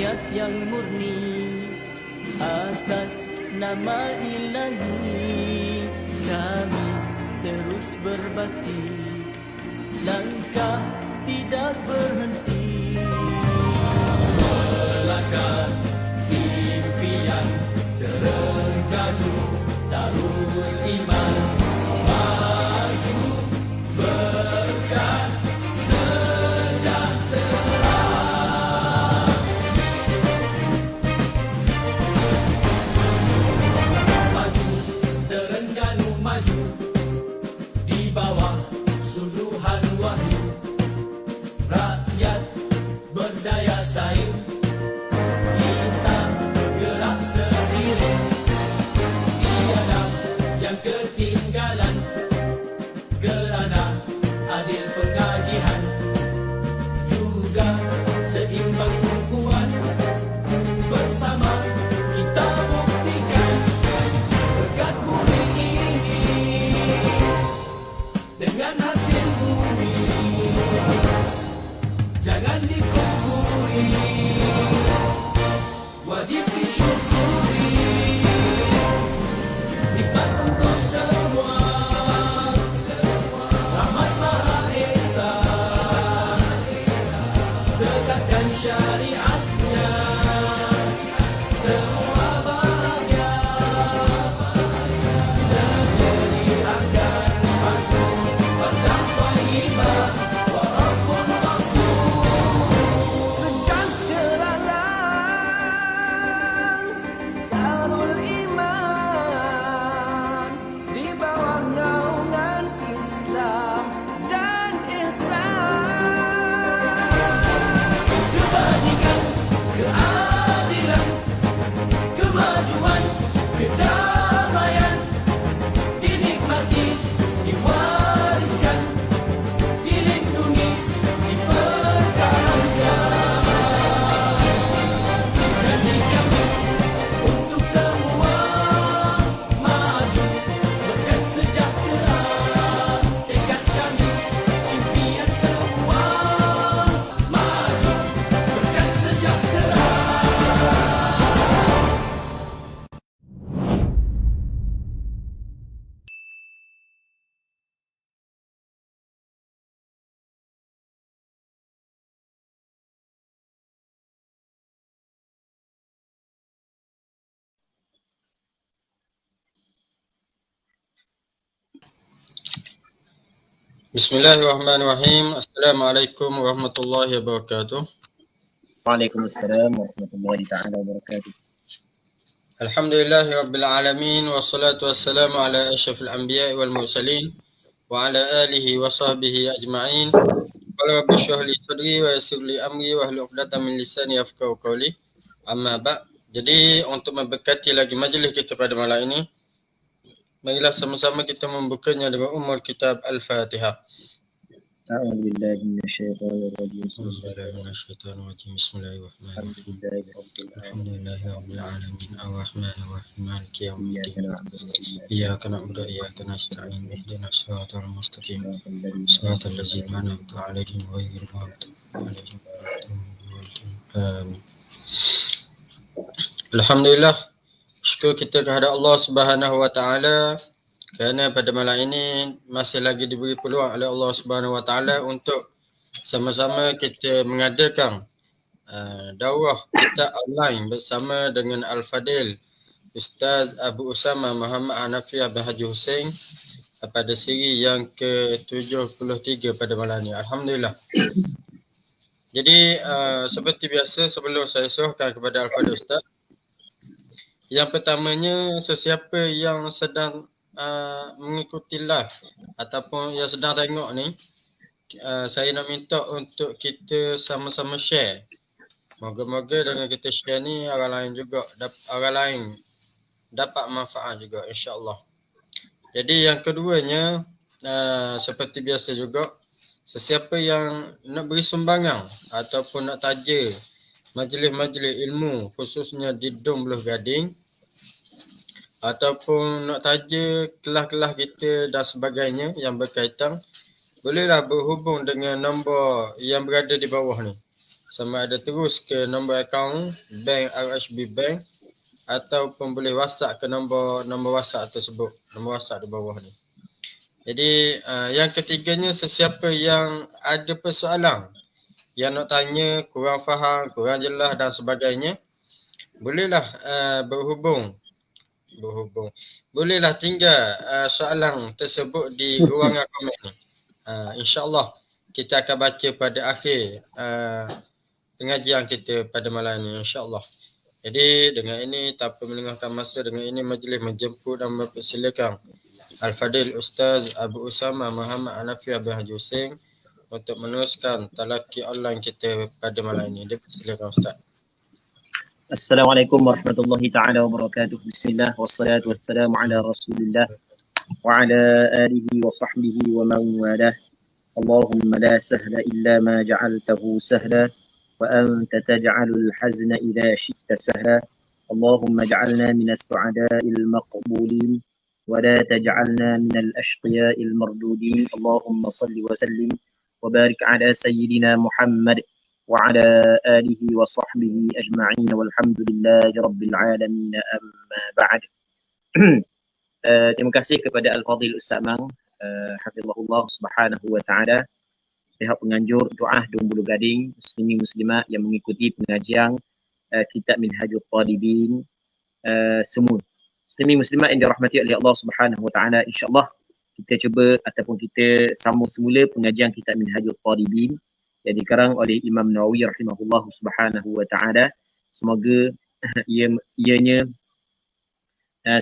niat yang murni atas nama Ilahi, kami terus berbakti, langkah tidak berhenti. Melangkah impian Terengganu Darul Iman, maju berkat sejahtera. Maju Terengganu, maju di bawah suluhan wahyu, rakyat berdaya saing, kita gerak seiring, tiada yang ketinggalan, kerana adil pengagihan, juga seimbang tumpuan, bersama kita buktikan berkat bumi ini dengan hasil bumi, jangan dikufuri, wajib disyukuri, nikmat untuk semua, rahmat Maha Esa, tegakkan syariatnya, semua bahagia, negeri akan patuh pada thayyibah, walaupun sejahteralah Darul Iman di bawah naungan Islam dan ihsan. Kebajikan, keadilan, kemajuan, kedamaian dinikmati, diwariskan, dilindungi, dipertahankan. Janji kami untuk semua, maju berkat sejahtera, tekad kami, impian semua, maju berkat sejahtera. Bismillahirrahmanirrahim. Assalamualaikum warahmatullahi wabarakatuh. Waalaikumsalam warahmatullahi ta'ala wabarakatuh. Alhamdulillahi rabbil alamin, wassalatu wassalamu ala asyrafil anbiya'i wal mursalin wa ala alihi wa sahbihi ajma'in. Qala rabbi shrah li sadri wa yassir li amri wahlul 'uqdatam min lisani yafqahu qawli. Amma ba'd. Jadi untuk memberkati lagi majlis kita pada malam ini, marilah sama-sama kita membukanya dengan ummul kitab Al-Fatihah. A'udzu billahi minasyaitonir rajim. Bismillahirrahmanirrahim. Bismillahirrahmanirrahim. Alhamdulillahirabbil alamin, arrahmanir rahim, maliki yaumiddin. Iyyaka na'budu wa iyyaka nasta'in. Ihdinas siratal mustaqim. Siratal ladzina an'amta 'alaihim ghairil maghdubi 'alaihim waladdallin. Amin. Alhamdulillah, syukur kita kepada Allah Subhanahu wa taala kerana pada malam ini masih lagi diberi peluang oleh Allah Subhanahu wa taala untuk sama-sama kita mengadakan daurah kita online bersama dengan Al-Fadil Ustaz Abu Usama Muhammad Hanafiah bin Haji Hussein pada siri yang ke-73 pada malam ini. Alhamdulillah. Jadi seperti biasa, sebelum saya serahkan kepada Al-Fadil Ustaz, yang pertamanya, sesiapa yang sedang mengikuti live ataupun yang sedang tengok ni, saya nak minta untuk kita sama-sama share. Moga-moga dengan kita share ni orang lain juga orang lain dapat manfaat juga, insya-Allah. Jadi yang keduanya, seperti biasa juga, sesiapa yang nak beri sumbangan ataupun nak taja majlis-majlis ilmu khususnya di Dom Beluh Gading, ataupun nak taja kelas-kelas kita dan sebagainya yang berkaitan, bolehlah berhubung dengan nombor yang berada di bawah ni. sama ada terus ke nombor akaun bank RHB Bank ataupun boleh WhatsApp ke nombor WhatsApp tersebut, nombor WhatsApp di bawah ni. Jadi yang ketiganya, sesiapa yang ada persoalan, yang nak tanya, kurang faham, kurang jelas dan sebagainya, bolehlah berhubung. Bolehlah tinggal soalan tersebut di ruangan komen ni. InsyaAllah kita akan baca pada akhir pengajian kita pada malam ni, insyaAllah. Jadi dengan ini, tanpa melengahkan masa, dengan ini majlis menjemput dan mempersilakan Al-Fadil Ustaz Abu Usama Muhammad Hanafi bin Haji Hussein untuk meneruskan talaqi online kita pada malam ini. Dipersilakan Ustaz. Assalamualaikum warahmatullahi ta'ala wabarakatuh. Bismillah wassalatu wassalamu ala rasulillah wa ala alihi wa sahbihi wa man walah. Allahumma la sahla illa ma ja'altahu sahla wa anta taj'alul hazna idha syi'ta sahla. Allahumma ja'alna minas su'ada'il maqbulin wa la taj'alna minal ashqiya'il mardudin. Allahumma salli wa sallim wa barik ala sayyidina Muhammad وعلى آله وصحبه أجمعين والحمد لله رب العالمين أما بعد. Terima kasih kepada Al-Fadhil Ustaz Mang, hafizahullah subhanahu wa ta'ala, pihak penganjur doa Dua Bulu Gading, muslimin muslimat yang mengikuti pengajian kitab Minhajul Talibin semua. Muslimin muslimat yang dirahmati oleh Allah subhanahu wa ta'ala, insyaAllah kita cuba ataupun kita sambung semula pengajian kitab Minhajul Talibin yang dikarang oleh Imam Nawawi rahimahullah subhanahu wa ta'ala. Semoga ianya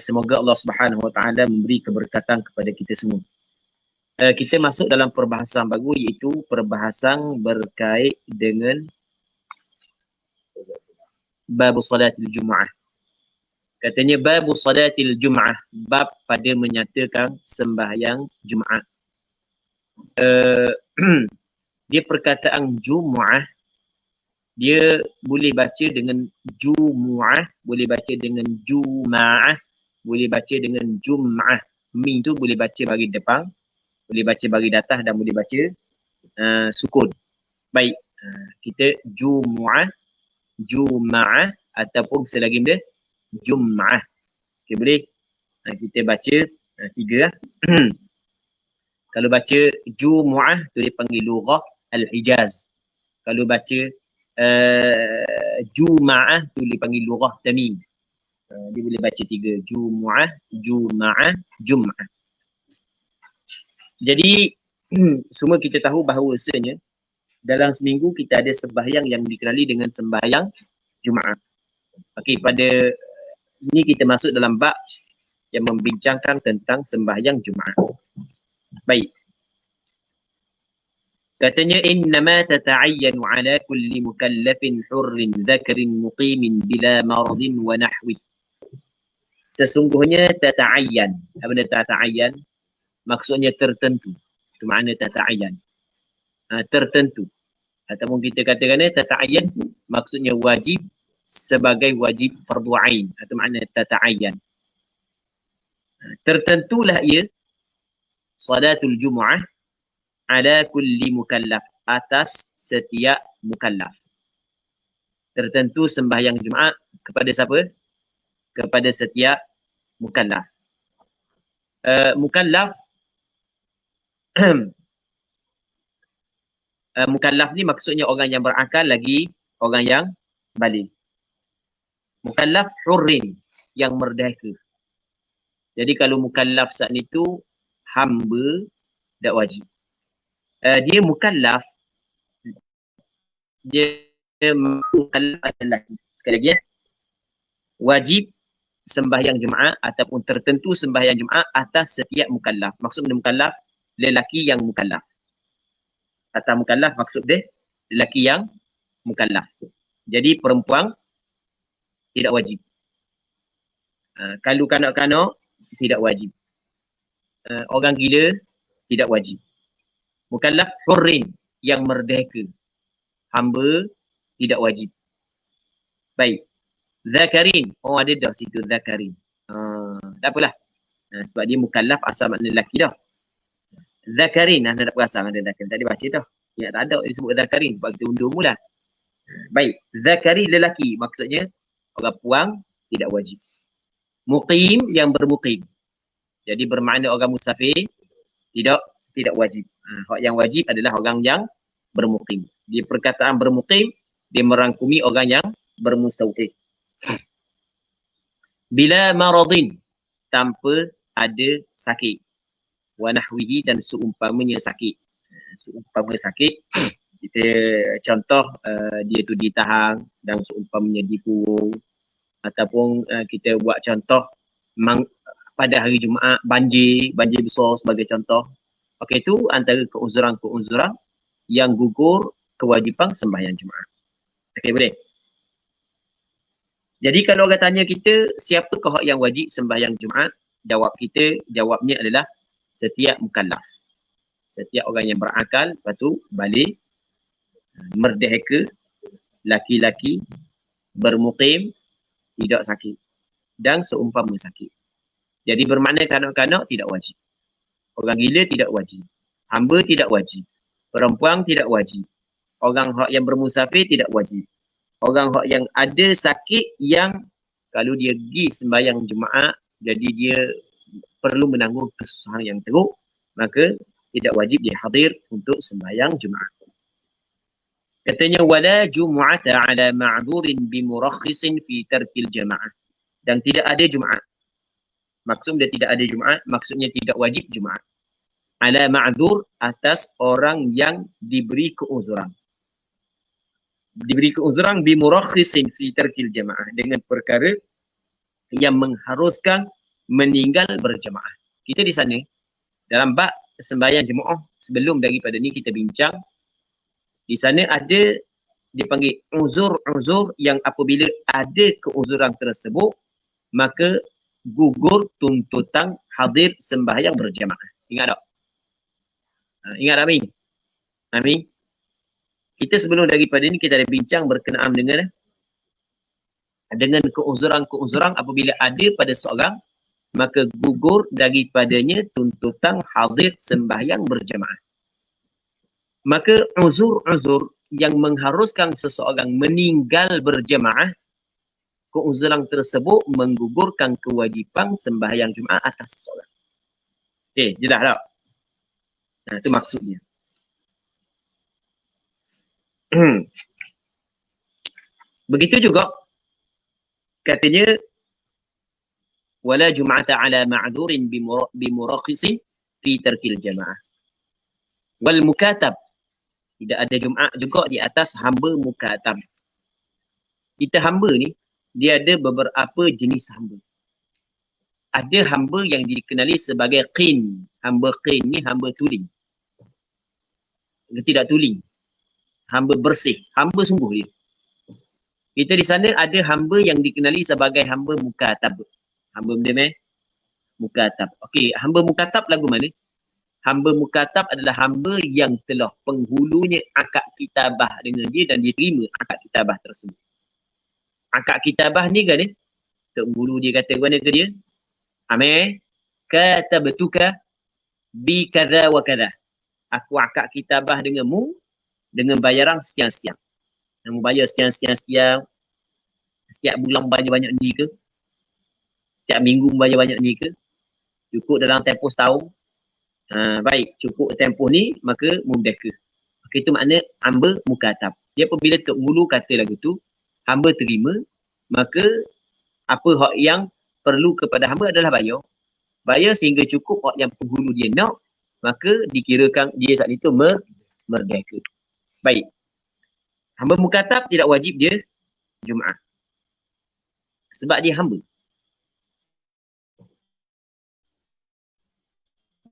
semoga Allah subhanahu wa ta'ala memberi keberkatan kepada kita semua. Kita masuk dalam perbahasan baru, iaitu perbahasan berkait dengan bab salatil Jum'ah. Katanya bab salatil Jum'ah, bab pada menyatakan sembahyang Jumaat. Dia perkataan Jumu'ah, dia boleh baca dengan Jumu'ah, boleh baca dengan Juma'ah, boleh baca dengan Jum'ah. Mim tu boleh baca bagi depan, boleh baca bagi atas dan boleh baca sukun. Baik, kita Jumu'ah, Juma'ah ataupun selagi dia Jum'ah. Okay, boleh kita baca tiga lah. Kalau baca Jumu'ah tu dipanggil lughah Al-Hijaz. Kalau baca Juma'ah tu dipanggil lughah Tamim. Dia boleh baca tiga, Jumu'ah, Juma'ah, Jum'ah. Jadi semua kita tahu bahawasanya dalam seminggu kita ada sembahyang yang dikenali dengan sembahyang Jumaat. Okey, pada ini kita masuk dalam bab yang membincangkan tentang sembahyang Jumaat. Baik. Katanya innama tata'ayyanu ala kulli mukallafin hurrin dhakarin muqimin bila maradin wa nahwi. Sesungguhnya tata'ayyan. Apa benda tata'ayyan? Maksudnya tertentu. Itu makna tata'ayyan. Tertentu. Ataupun kita katakan tata'ayyan maksudnya wajib sebagai wajib fardu ain. Itu makna tata'ayyan. Tertentulah ia salatul Jumu'ah ala kulli mukallaf, atas setiap mukallaf. Tertentu sembahyang Jumaat kepada siapa? Kepada setiap mukallaf. Mukallaf mukallaf ni maksudnya orang yang berakal lagi orang yang baligh. Mukallaf hurrin, yang merdeka. Jadi kalau mukallaf saat ni tu hamba, tak wajib. Dia mukallaf, dia mukallaf adalah, sekali lagi wajib sembahyang Jumaat ataupun tertentu sembahyang Jumaat atas setiap mukallaf. Maksud mukallaf lelaki yang mukallaf. Kata mukallaf maksud dia lelaki yang mukallaf. Jadi perempuan tidak wajib. Kalau kanak-kanak tidak wajib. Orang gila tidak wajib. Mukallaf hurrin, yang merdeka. Hamba tidak wajib. Baik. Zakarin. Oh, ada dah situ zakarin. Tak apalah. Sebab dia mukallaf asal makna lelaki dah. Zakarin, anda tak perasan ada zakarin. Tak ada baca dah. Ya, tak ada disebut zakarin sebab kita undur mula. Baik, zakari lelaki maksudnya orang puang tidak wajib. Muqim yang bermuqim. Jadi bermakna orang musafir tidak wajib. Hak yang wajib adalah orang yang bermuqim. Di perkataan bermuqim dia merangkumi orang yang bermustauhid. Bila maradin tanpa ada sakit. Wa nahwihi dan seumpamanya sakit. Seumpama sakit kita contoh dia tu ditahan dan seumpamanya dikurung ataupun kita buat contoh pada hari Jumaat banjir besar sebagai contoh. Okey, itu antara keuzuran-keuzuran yang gugur kewajipan sembahyang Jumaat. Okey, boleh? Jadi kalau orang tanya kita siapakah yang wajib sembahyang Jumaat, jawabnya adalah setiap mukallaf. Setiap orang yang berakal, lepas tu balik, merdeka, laki-laki, bermukim, tidak sakit. Dan seumpama sakit. Jadi bermakna kanak-kanak tidak wajib. Orang gila tidak wajib. Hamba tidak wajib. Perempuan tidak wajib. Orang yang bermusafir tidak wajib. Orang yang ada sakit yang kalau dia pergi sembahyang Jumaat, jadi dia perlu menanggung kesusahan yang teruk, maka tidak wajib dia hadir untuk sembahyang Jumaat. Katanya wala jumu'ata ala ma'dhurin bi murakhisin fi tarkil jamaah. Dan tidak ada Jumaat. Maksud dia tidak ada Jumaat, maksudnya tidak wajib Jumaat. Ala ma'dhur atas orang yang diberi keuzuran. Diberi keuzuran bi murakhisin fi tarkil jamaah dengan perkara yang mengharuskan meninggal berjamaah. Kita di sana dalam bab sembahyang jemaah sebelum daripada ni kita bincang di sana ada dipanggil uzur-uzur yang apabila ada keuzuran tersebut maka gugur tuntutan hadir sembahyang berjamaah. Ingat tak? Ingat tak, Amin? Amin? Kita sebelum daripada ni kita ada bincang berkenaan dengan keuzuran-keuzuran apabila ada pada seorang maka gugur daripadanya tuntutan hadir sembahyang berjamaah. Maka uzur-uzur yang mengharuskan seseorang meninggal berjamaah, keuzuran tersebut menggugurkan kewajipan sembahyang Jumaat atas seseorang. Okey, jelas tak? Nah, itu maksudnya. Begitu juga katanya wala jum'ata ala ma'dhurin bi murakhisin fi tarkil jamaah. Wal mukatab, tidak ada Jumaat juga di atas hamba mukatab. Kita hamba ni dia ada beberapa jenis hamba. Ada hamba yang dikenali sebagai qin. Hamba qin ni hamba tuling. Tidak tuling. Hamba bersih, hamba sungguh dia. Kita di sana ada hamba yang dikenali sebagai hamba mukatab. Hamba benda mukatab. Okey, hamba mukatab lagu mana? Hamba mukatab adalah hamba yang telah penghulunya akad kitabah dengan dia dan dia terima akad kitabah tersebut. Akad kitabah ni kan penghulu dia kata mana ke dia? Amir, katabtuka bi kadza wa kadza. Aku akad kitabah denganmu dengan bayaran sekian-sekian. Kamu bayar sekian-sekian. Setiap bulan bayar banyak ni ke? Setiap minggu bayar banyak ni ke? Cukup dalam tempoh setahun. Baik, cukup tempoh ni maka mudahkah. Maka itu makna hamba mukatab. Dia apabila Tok Guru kata lagu tu, hamba terima, maka apa hak yang perlu kepada hamba adalah bayar. Bayar sehingga cukup hak yang penghulu dia nak, maka dikirakan dia saat itu merdeka. Baik. Hamba mukatab tidak wajib dia Jumaat. Sebab dia hamba.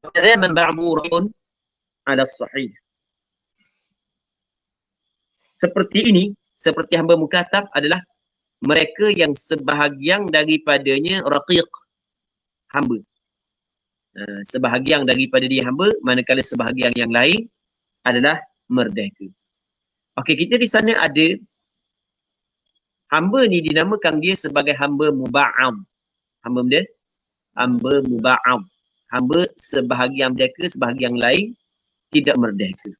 Hadza ma'murun 'ala as-sahih. Seperti ini, seperti hamba mukatab adalah mereka yang sebahagian daripadanya raqiq, hamba. Sebahagian daripada dia hamba, manakala sebahagian yang lain adalah merdeka. Okey, kita di sana ada hamba ni dinamakan dia sebagai hamba muba'am. Hamba benda? Hamba muba'am. Hamba sebahagian merdeka, sebahagian lain tidak merdeka.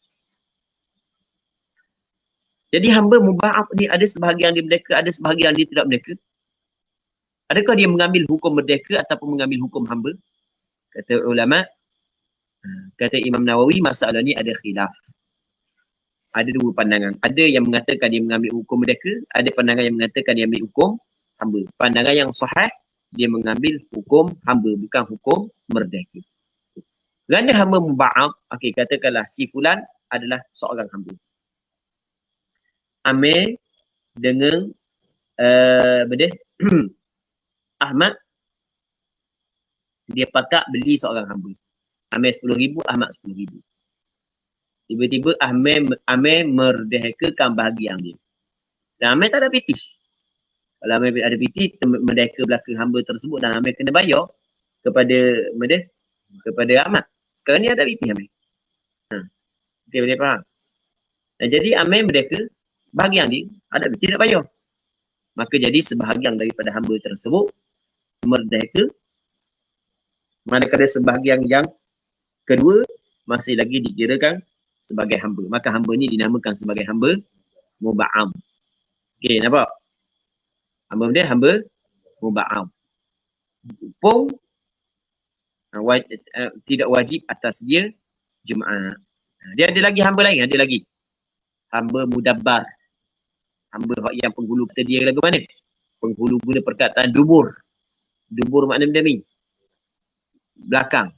Jadi hamba muba'af ni ada sebahagian dia merdeka, ada sebahagian dia tidak merdeka. Adakah dia mengambil hukum merdeka ataupun mengambil hukum hamba? Kata ulama, kata Imam Nawawi, masalah ni ada khilaf. Ada dua pandangan. Ada yang mengatakan dia mengambil hukum merdeka, ada pandangan yang mengatakan dia ambil hukum hamba. Pandangan yang sahih, dia mengambil hukum hamba, bukan hukum merdeka. Kerana hamba muba'af, okey, katakanlah si fulan adalah seorang hamba. Amir dengan Ahmad, dia pakak beli seorang hamba. Amir 10,000, Ahmad 10,000. Tiba-tiba Amir merdekakan bahagian dia. Dan Amir tak ada piti. Kalau Amir ada piti, merdeka belakang hamba tersebut dan Amir kena bayar kepada Ahmad. Sekarang ni ada piti Amir. Okay, boleh faham? Dan jadi Amir merdeka, bahagian dia ada piti tak bayar. Maka jadi sebahagian daripada hamba tersebut merdeka. Manakala sebahagian yang kedua masih lagi dikirakan sebagai hamba. Maka hamba ni dinamakan sebagai hamba muba'am. Okey, nampak? Hamba muba'am. Hukum tidak wajib atas dia Jumaat. Dia ada lagi hamba lain, ada lagi. Hamba mudabbar. Hamba yang penghulu kata dia lagu mana? Penghulu guna perkataan dubur. Dubur makna benda ni? Belakang.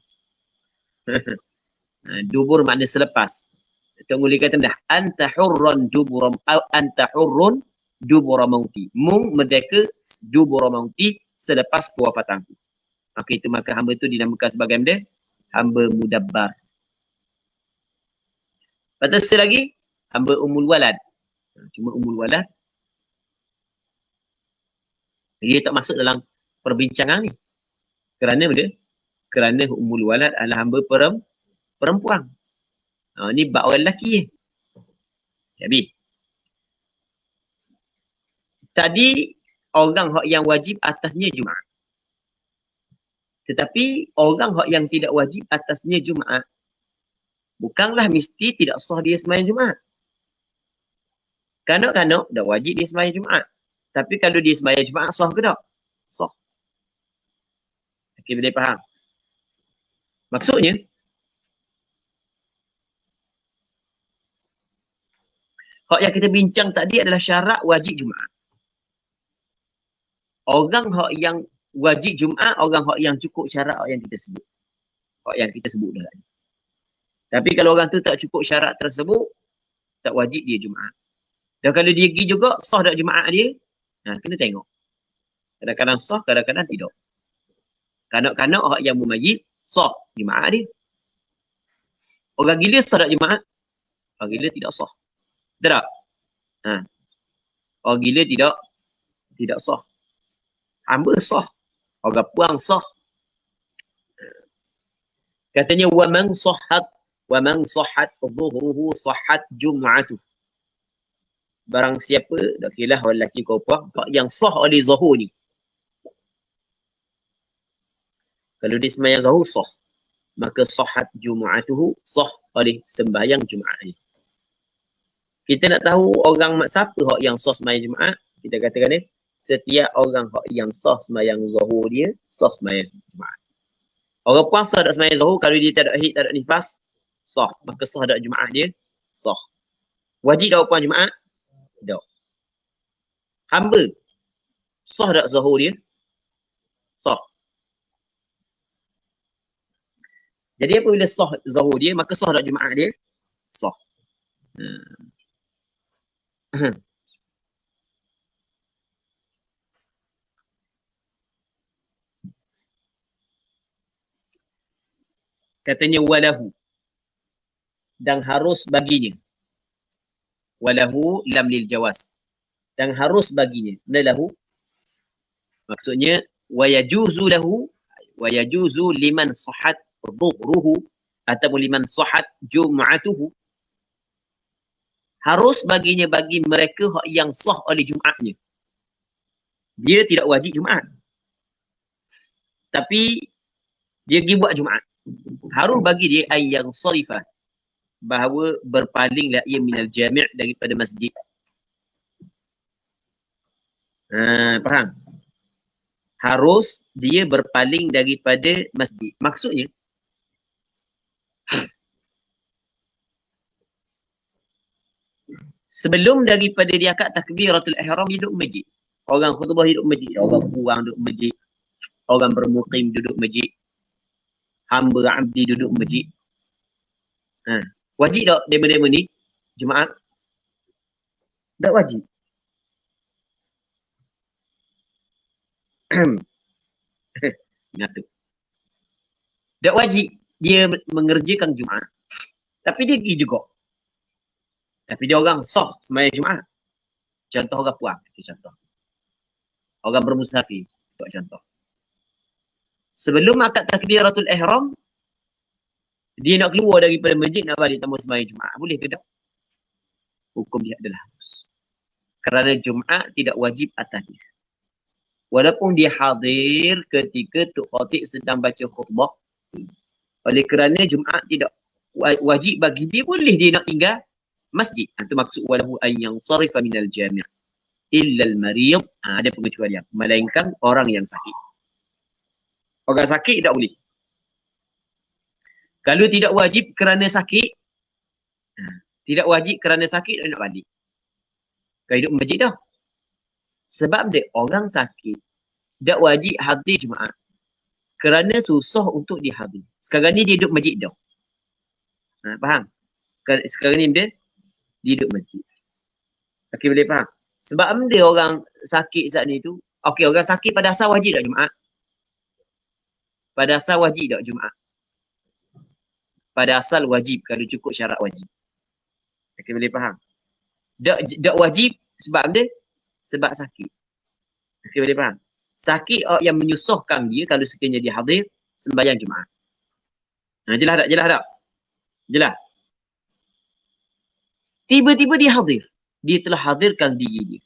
Dubur makna selepas. Tengok dia kata dah. Anta hurran duburam au anta hurrun dubura mauti. Mung merdeka dubura mauti selepas kewafatanku. Maka itu maka hamba itu dinamakan sebagai benda hamba mudabbar. Lepas tu lagi hamba umul walad. Cuma umul walad dia tak masuk dalam perbincangan ni. Kerana benda? Kerana umul walad adalah hamba perempuan. Ni bab orang lelaki. Jadi tadi orang yang wajib atasnya Jumaat. Tetapi orang yang tidak wajib atasnya Jumaat bukanlah mesti tidak sah dia sembahyang Jumaat. Kanak-kanak dah wajib dia sembahyang Jumaat. Tapi kalau dia sembahyang Jumaat sah ke tak? Sah. Okey, boleh faham? Maksudnya hak yang kita bincang tadi adalah syarat wajib Jumaat. Orang hak yang wajib Jumaat, orang hak yang cukup syarat yang kita sebut. Hak yang kita sebut dah tadi. Tapi kalau orang tu tak cukup syarat tersebut, tak wajib dia Jumaat. Dan kalau dia pergi juga, sah tak Jumaat dia? Kena tengok. Kadang-kadang sah, kadang-kadang tidak. Kanak-kanak hak yang mumayyiz, sah Jumaat dia. Orang gila sah tak Jumaat? Orang gila tidak sah. Betul tak? Orang gila tidak sah. Hamba sah. Orang puang sah. Katanya wa man sahhat dhuhruhu sahhat jum'atuh. Barang siapa, dakilah orang lelaki kau puang, yang sah oleh zuhur ni. Kalau dia sembahyang zuhur sah, maka sahhat jum'atuhu, sah oleh sembahyang Jumaat ni. Kita nak tahu orang siapa hak yang sah sembahyang Jumaat, kita katakan ni, setiap orang hak yang sah sembahyang zuhur dia, sah sembahyang Jumaat. Orang puasa tak sembahyang zuhur, kalau dia tak ada haid, tak ada nifas, sah. Maka sah tak Jumaat dia, sah. Wajib tak puasa Jumaat? Tak. Hamba, sah tak zuhur dia? Sah. Jadi apabila sah zuhur dia, maka sah tak Jumaat dia? Sah. Katanya walahu, dan harus baginya. Walahu lam lil jawaz, dan harus baginya. Lahu maksudnya wayajuzu lahu, wayajuzu liman sahhat dhuhruhu ataupun liman sahhat jum'atuhu. Harus baginya bagi mereka yang sah oleh Jumaatnya. Dia tidak wajib Jumaat, tapi dia pergi buat Jumaat. Harus bagi dia ayyang sarifah, bahawa berpalinglah ia minal jami' daripada masjid. Faham? Harus dia berpaling daripada masjid. Maksudnya, sebelum daripada dia akad takbiratul ihram, dia duduk masjid. Orang khutbah duduk masjid. Orang puang duduk masjid. Orang bermukim duduk masjid. Hamba abdi duduk masjid. Wajib tak demo-demo ni? Jumaat? Tak wajib. Ngatuk. Tak wajib dia mengerjakan Jumaat. Tapi dia pergi juga. Tapi dia orang sah sembahyang Jumaat. Contoh orang puang. Itu contoh. Orang bermusafir. Itu contoh. Sebelum akad takbiratul ihram, dia nak keluar daripada masjid nak balik tambah sembahyang Jumaat. Boleh ke tak? Hukum dia adalah harus. Kerana Jumaat tidak wajib atas dia. Walaupun dia hadir ketika Tok Khatib sedang baca khutbah. Oleh kerana Jumaat tidak wajib bagi dia, boleh dia nak tinggal masjid. Itu maksud walahu an yansarifa minal jami' illa al-marid. Ada pengecualian. Melainkan orang yang sakit. Orang sakit tak boleh. Kalau tidak wajib kerana sakit, tidak wajib kerana sakit, dia nak balik. Kalau hidup masjid dah. Sebab dia orang sakit, tak wajib hadir Jumaat. Kerana susah untuk dihadir. Sekarang ni dia duduk masjid dah. Faham? Sekarang ni dia duduk masjid. Okey, boleh faham? Sebab dia orang sakit saat ni tu, okey, orang sakit pada asal wajib tak Jumaat? Pada asal wajib tak Jumaat? Pada asal wajib kalau cukup syarat wajib. Okey, boleh faham? Tak wajib sebab dia? Sebab sakit. Okey, boleh faham? Sakit yang menyusahkan dia kalau sekiranya dia hadir sembahyang Jumaat. Jelas tak? Jelas tak? Jelas. Tiba-tiba dia hadir. Dia telah hadirkan diri dia.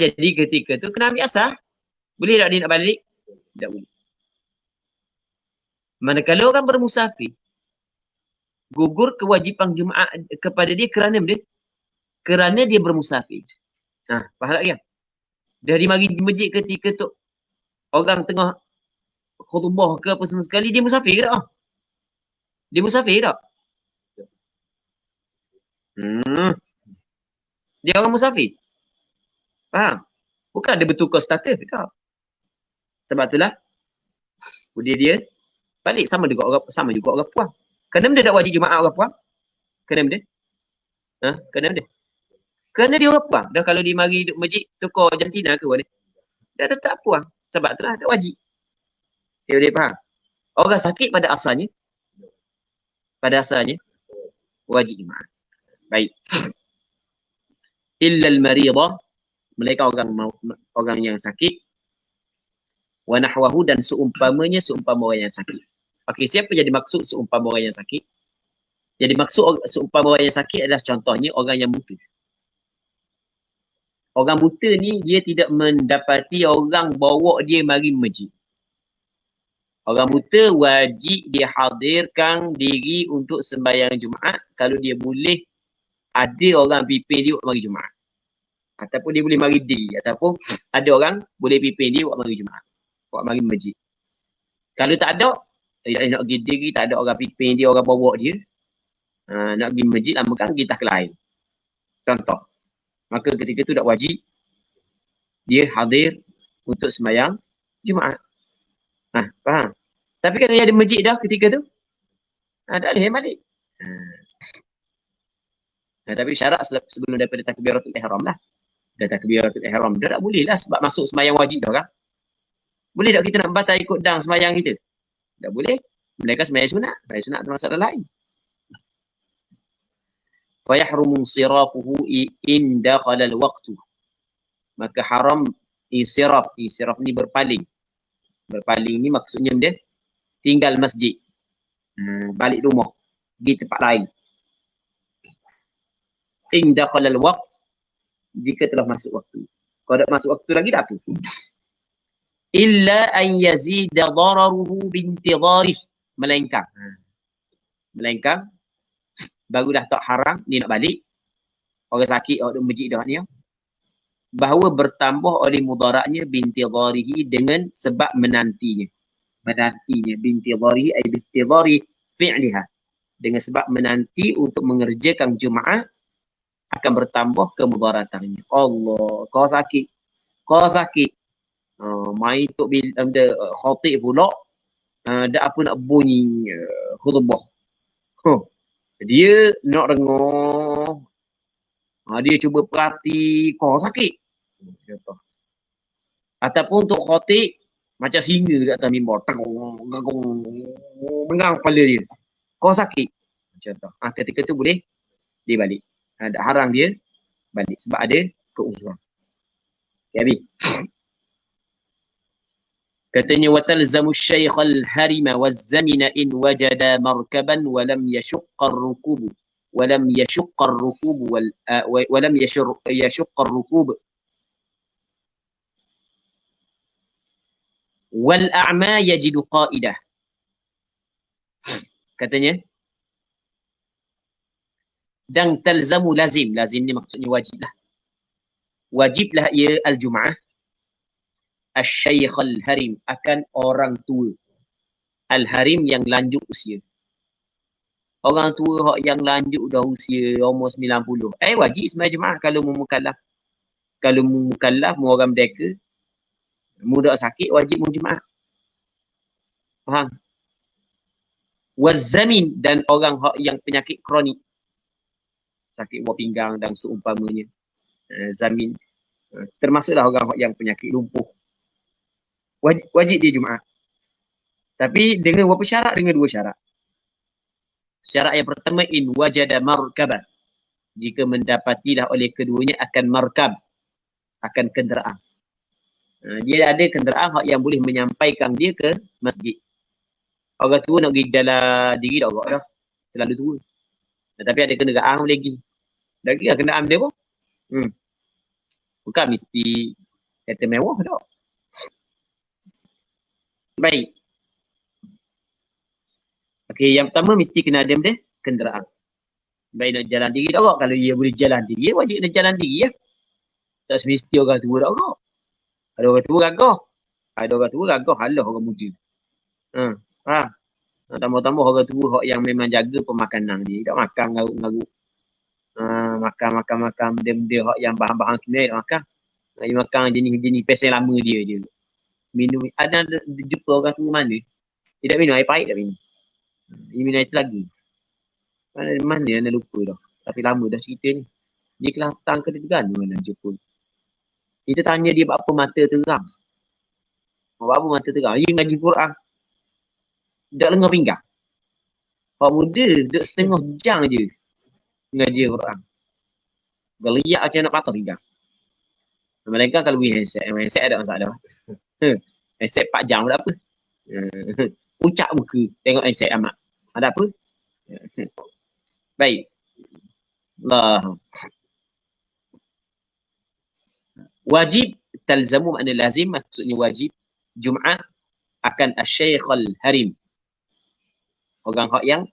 Jadi ketika tu kena ambil asal. Boleh tak dia nak balik? Tak boleh. Manakala orang bermusafir, gugur kewajipan Jumaat kepada dia kerana dia? Kerana dia bermusafir. Faham tak ya? Dah dimari di masjid ketika tu orang tengah khutbah ke apa semua sekali, dia musafir ke tak? Dia musafir tak? Dia orang musafir. Faham? Bukan dia bertukar status ke tak? Sebab itulah dia balik sama juga orang puang. Kenapa dia tak wajib Jumaat orang puang? Kenapa dia? Kenapa dia? Kerana dia orang puang. Dah kalau dia mari duduk masjid, tukar jantina ke boleh? Dah tetap puang. Sebab itulah tak wajib. Okay, boleh faham? Orang sakit pada asalnya wajib Jumaat. Baik. Illa al-maridah, mereka orang yang sakit. Wa nahwahu, dan seumpamanya seumpama orang yang sakit. Okey, siapa jadi maksud seumpama orang yang sakit? Jadi maksud seumpama orang yang sakit adalah contohnya orang yang buta. Orang buta ni dia tidak mendapati orang bawa dia mari masjid. Orang buta wajib dia hadirkan diri untuk sembahyang Jumaat kalau dia boleh ada orang pimpin dia buat mari Jumaat. Ataupun dia boleh mari diri. Ataupun ada orang boleh pimpin dia buat mari Jumaat. Buat mari masjid. Kalau tak ada, nak pergi diri, tak ada orang pimpin dia, orang bawa dia. Nak pergi masjid, lamakan pergi tak lain. Contoh. Maka ketika itu tak wajib dia hadir untuk sembahyang Jumaat. Faham? Tapi kan dia ada masjid dah ketika tu. Tak boleh balik. Tapi syarat sebelum daripada takbiratul ihram lah. Dan takbiratul ihram dia tak boleh lah sebab masuk sembahyang wajib dah kan. Boleh tak kita nak batal ikut dang sembahyang kita? Tak boleh. Mereka sembahyang sunat. Sembahyang sunat tu masalah lain. Fayahrumu insirafuhu in dakhala al-waqtu. Maka haram insiraf. Insiraf ni berpaling. Berpaling ni maksudnya dia tinggal masjid. Balik rumah. Pergi tempat lain. In dakhala al-waqt, jika telah masuk waktu. Kalau tak masuk waktu lagi tak apa. Illa an yazida dararuhu bintidharih. Melainkan baru dah tak haram, dia nak balik. Orang sakit, orang duduk masjid dah ni. bahawa bertambah oleh mudaratnya bintidharihi dengan sebab menantinya. Menantinya bintidharihi ay bintidhari fi'liha. Dengan sebab menanti untuk mengerjakan Jumaat akan bertambah kemudaratannya. Allah, kau sakit. Kau sakit. Mai tu bila khatib pula dak apa nak bunyi khutbah. Dia nak dengar. Dia cuba perhati kau sakit. Ataupun untuk khatib macam singa di atas mimbar. Mengang kepala dia. Kau sakit. Macam tu. Ketika tu boleh dia balik. Tak harang dia balik sebab ada keuzuran. Okay, Abi. Katanya watalzamu syaikh al-harima waz-zamina in wajada markaban wa lam yashqa ar-rukub wa lam yashqa ar-rukub wa lam yashqa ar-rukub wal a'ma yajidu qa'idah. Katanya dan talzamu lazim. Lazim ni maksudnya wajiblah. Wajiblah ia al-Jum'ah asy-syaikh al-harim akan orang tua. Al-harim yang lanjut usia. Orang tua yang lanjut dah usia umur 90. Wajib sembahyang Jumaat kalau mukallaf. Kalau mukallaf, mu orang merdeka, muda sakit wajib mu Jumaat. Faham? Waz-zamin dan orang yang penyakit kronik. Sakit buah pinggang dan seumpamanya. Zamin. Termasuklah orang yang penyakit lumpuh. Wajib dia Jumaat. Tapi dengan berapa syarat? Dengan dua syarat. Syarat yang pertama, in wajada markabah. Jika mendapatilah oleh keduanya akan markab. Akan kenderaan. Dia ada kenderaan yang boleh menyampaikan dia ke masjid. Orang tua nak pergi jalan diri dah agak dah. Terlalu tua. Tapi ada kenderaan boleh pergi. Dah kira kenderaan dia pun. Bukan mesti kereta mewah tak. Baik. Okey, yang pertama mesti kena ada dia kenderaan. Baik nak jalan diri tak kok. Kalau dia boleh jalan diri, wajib nak jalan diri ya. Tak semesti orang tua tak kok. Ada orang tua gagah. Ada orang tua gagah halah orang muda. Faham? Tambah-tambah orang tua yang memang jaga pemakanan dia. Tak makan ngarut-ngarut. Makan benda-benda yang bahan-bahan kimia tak makan. Dia makan jenis-jenis pesen lama dia je. Minum, ada jumpa orang tua mana tidak minum air pahit, tak minum. Dia minum air telaga. Mana anda lupa dah. Tapi lama dah cerita ni. Dia Kelantan ke Terengganu mana jumpa. Kita tanya dia apa mata terang. Apa mata terang? Dia ngaji Quran. Tak lengah pinggang. Orang muda duduk setengah jam je ngaji Quran. Geliat macam nak patah pinggang. Mereka kalau pergi handset ada masalah. Handset 4 jam tak apa. Pucak muka tengok handset amat. Ada apa? Baik. Allah. Wajib talzamu makna lazim, maksudnya wajib Jumaat akan asy-syaikh al-harim. Orang yang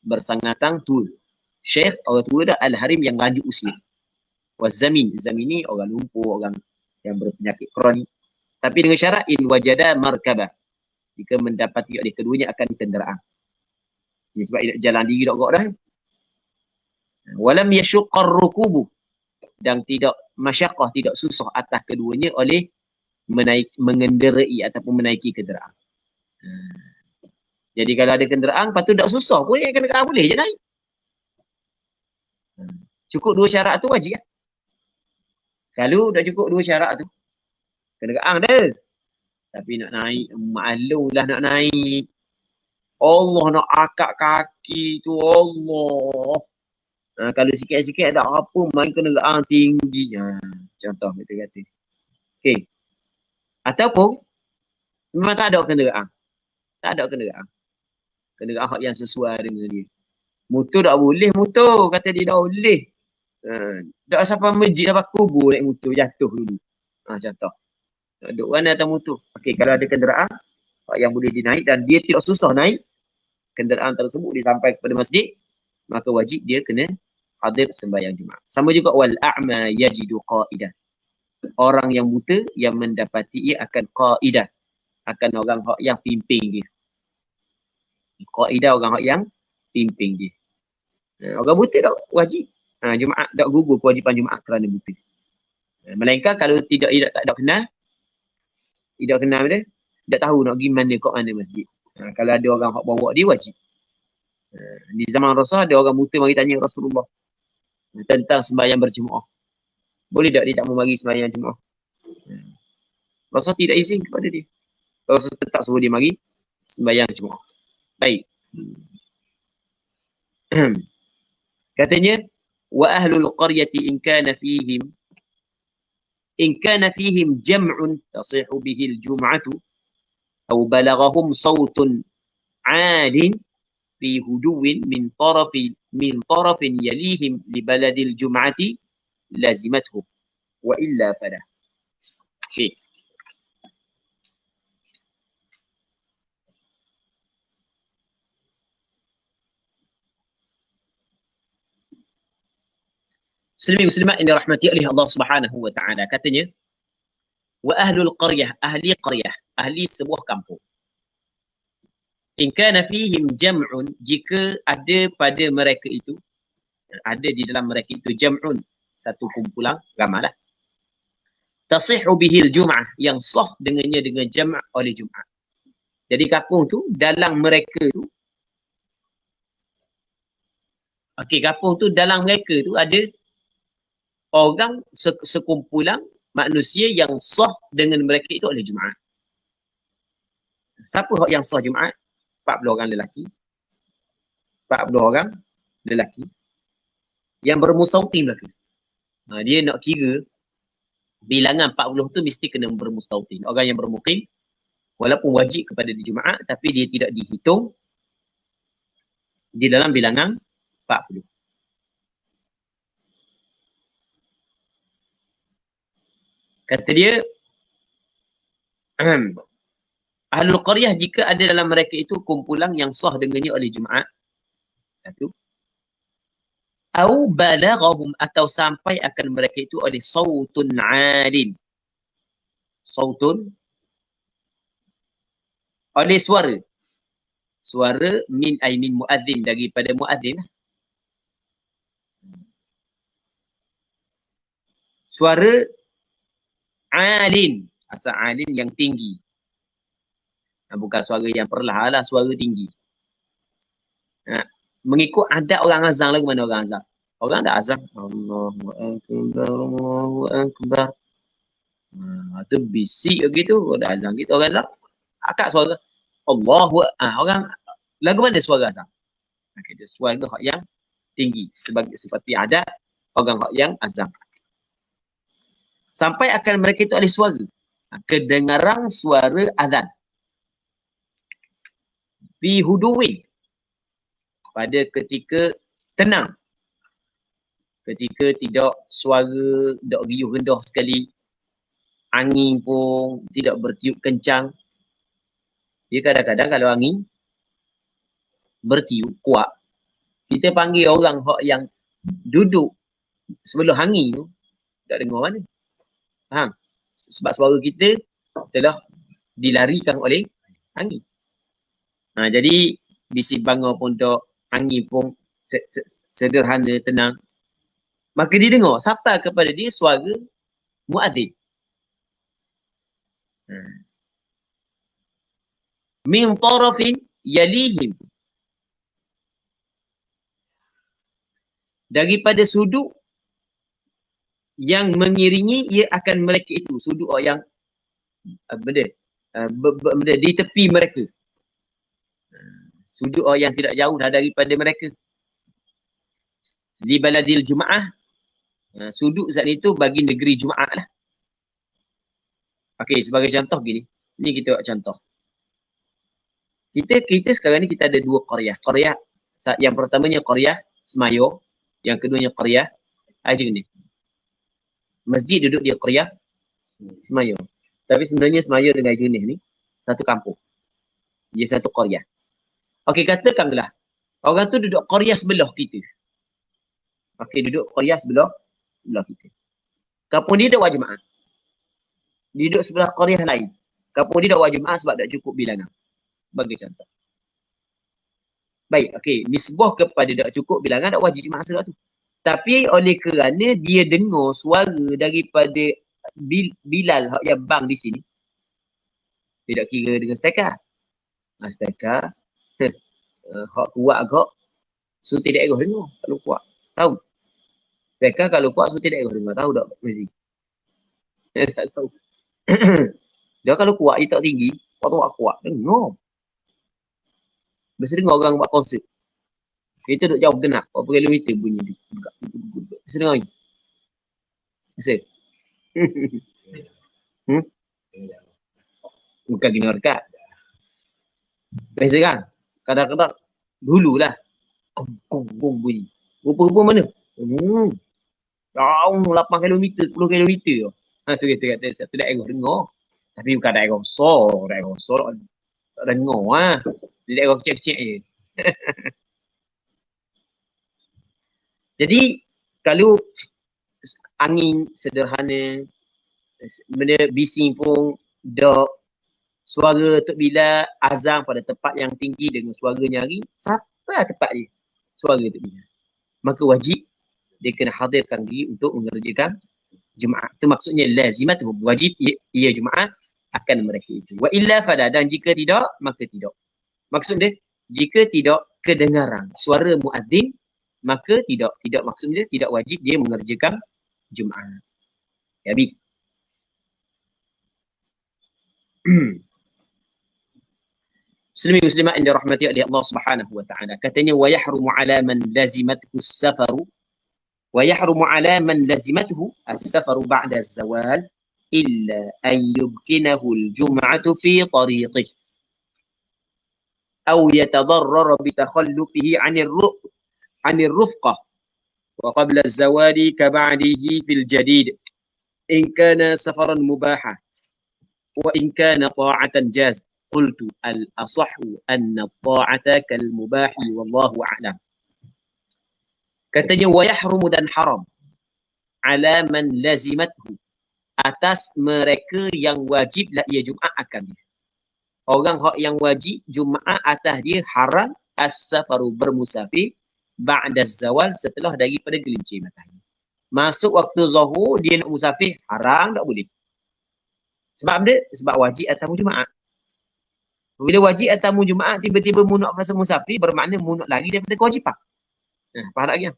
bersangatan tua. Syekh orang tua dah, al-harim yang lanjut usia. Waz-zamin, zamin ni orang lumpuh, orang yang berpenyakit kronik. Tapi dengan syarat in wajada markabah. Jika mendapati oleh keduanya akan kenderaan. Ini sebab dia jalan diri tak dah. Walam yashuqqar rukubu, dan tidak masyaqqah, tidak susah atas keduanya oleh mengenderai ataupun menaiki kenderaan. Jadi kalau ada kenderaan, patut tak susah pun kenderaan boleh je naik. Cukup dua syarat tu wajib. Kalau dah cukup dua syarat tu, kenderaan dah. Tapi nak naik, malulah nak naik. Allah nak akak kaki tu, Allah. Kalau sikit-sikit ada apa, main kenderaan tinggi. Contoh kita kata. Okey. Ataupun, memang tak ada kenderaan. Tak ada kenderaan. Kenderaan yang sesuai dengan dia. Motor tak boleh, motor. Kata dia tak boleh. Tak sampai masjid, sampai kubur naik motor, jatuh dulu. Contoh. Duduk mana atas motor. Okey, kalau ada kenderaan yang boleh dinaik dan dia tidak susah naik, kenderaan tersebut dia sampai kepada masjid, maka wajib dia kena hadir sembahyang Jumaat. Sama juga wal a'ma yajidu qa'idah. orang yang buta yang mendapati ia akan qaidah, akan orang yang pimpin dia. Qaidah orang yang pimpin dia. Orang buta tak wajib Jumaat, tak gugur kewajipan Jumaat kerana buta. Melainkan kalau tidak kenal dia, tak tahu nak pergi mana kat mana masjid. Kalau ada orang hak bawa dia wajib. Di zaman Rasul ada orang buta mari tanya Rasulullah tentang sembahyang berjemaah. Boleh tak dia tak mau mari sembahyang Jumaat? Rasul tidak izin kepada dia. Rasul tetap suruh dia mari sembahyang Jumaat. Baik. Katanya wa ahlul qaryati in kana fihim jam'un tasihhu bihi al-jum'atu aw balaghahum sawtun 'alin fi huduwin min tarafin yalihim li baladil jum'ati lazimathu wa illa fala. Okay. Muslimin muslimat yang dirahmati oleh Allah Subhanahu wa taala, katanya wa ahlul qaryah, ahli qaryah, ahli sebuah kampung. In kana fihim jam'un, jika ada pada mereka itu, ada di dalam mereka itu jam'un, satu kumpulan ramailah. Tasihhu bihil jum'ah, yang sah dengannya dengan jam' oleh Jumaat. Jadi kampung tu dalam mereka tu, kampung tu dalam mereka tu ada orang sekumpulan manusia yang sah dengan mereka itu oleh Jumaat. Siapa yang sah Jumaat? 40 orang lelaki. 40 orang lelaki yang bermustautin belaka. Dia nak kira bilangan 40 tu mesti kena bermustautin. Orang yang bermukim walaupun wajib kepada di Jumaat tapi dia tidak dihitung di dalam bilangan 40. Kata dia, ahlul qaryah jika ada dalam mereka itu kumpulan yang sah dengannya oleh Jumaat. Satu. Au balaghahum, atau sampai akan mereka itu oleh sautun 'alin. Sautun oleh suara. Suara min muadzin, daripada muadzin. Suara 'alin, asal 'alin yang tinggi. Bukan suara yang perlahan lah, suara tinggi. Mengikut adat orang azan lagu mana orang azan? Orang tak azan. Allahu Akbar, Allahu Akbar. Tu bisik begitu, ada azan gitu orang azan. Akak suara Allahu orang lagu mana suara azan? Dia suara hak yang tinggi seperti adat orang hak yang azan. Sampai akan mereka itu oleh suara, kedengaran suara azan. Fi huduwin, pada ketika tenang, ketika tidak suara, tidak riuh rendah sekali, angin pun tidak bertiup kencang. Dia kadang-kadang kalau angin bertiup kuat, kita panggil orang yang duduk sebelum angin tu tak dengar mana. Faham? Sebab suara kita telah dilarikan oleh angin. Jadi bisi bangau pun tak, angin pun sederhana, tenang. Maka dia dengar sampai kepada dia suara muadzin. Min tarafin yalihim, daripada sudut yang mengiringi ia akan mereka itu, sudut yang benda di tepi mereka, sudut yang tidak jauh dah daripada mereka. Di baladil Jumaah, sudut zat itu bagi negeri Jumaat lah. Okey, sebagai contoh gini, ni kita buat contoh. Kita sekarang ni kita ada dua qaryah. Qaryah yang pertamanya qaryah Semayo, yang keduanya qaryah Ajeng ni. Masjid duduk di qaryah Semayo. Tapi sebenarnya Semayo dengan Ajeng ni satu kampung. Dia satu qaryah. Okey, katakanlah orang tu duduk qaryah sebelah kita. Okey, duduk qaryah sebelah kita. Kampung dia ada buat Jumaat. Dia duduk sebelah qaryah lain. Kampung dia dakwah Jumaat sebab tak cukup bilangan. Bagi contoh. Baik, okey. Nisbah kepada tak cukup bilangan tak wajib Jumaat sebab tu. Tapi oleh kerana dia dengar suara daripada Bilal yang bang di sini. Dia tak kira dengan speaker. Speaker. Hak kuat agak. So tidak egoh dengar kalau kuat. Tahu. Speaker kalau kuat so tidak egoh dengar. Tahu tak Mazi? Tak tahu. Dia kalau kuat dia tak tinggi. Waktu kuat dengar. Biasa dengar orang buat konsert. Kita duduk jauh genap. Berapa kilometer bunyi dia. Biasa dengar ni. Biasa. Bukan dengar dekat. Biasa kan? Kadang-kadang dululah. Kong bunyi. Rupa-rupa mana? Jauh 8 kilometer, 10 kilometer. Tu kita kata satu dah dengar. Tapi bukan daerah besar. Daerah besar tak dengar lah. Daerah kecil-kecil je. Jadi kalau angin sederhana, benda bising pun dak, suara Tok Bilal azan pada tempat yang tinggi dengan suara nyari, siapa tempat dia? Suara Tok Bilal. Maka wajib dia kena hadirkan diri untuk mengerjakan Jumaat. Itu maksudnya lazimat, wajib ia Jumaat akan mereka itu. Wa illa fala, dan jika tidak maka tidak. Maksud dia jika tidak kedengaran suara muadzin maka tidak maksudnya tidak wajib dia mengerjakan Jumaat. Ya bi. Muslimin muslimat yang dirahmati oleh Allah Subhanahu wa taala. Katanya wa yahrumu ala man lazimathu as-safaru wa yahrumu ala man lazimathu as-safaru ba'da az-zawal illa an yumkinahu al-jum'atu fi tariqihi aw yatadarrara bi takhallufihi 'an ar-rufqah wa qabla az-zawali ka ba'dihi fil jadid in kana safaran mubaha wa in kana ta'atan jaz. Qultu al-asahhu anna ta'ata kal mubahi wallahu a'lam. Katanya wa yahrumu, dan haram ala man lazimathu, atas mereka yang wajiblah ia Jumaat akan dia. Orang yang wajib Jumaat atas dia haram as-safaru, bermusafir ba'da zawal, setelah daripada gelincir matahari. Masuk waktu zuhur dia nak musafir haram, tak boleh. Sebab dia sebab wajib atas Jumaat. Bila wajib atas Jumaat tiba-tiba mu nak fasa musafir, bermakna mu nak lari daripada kewajipan. Faham tak lagi?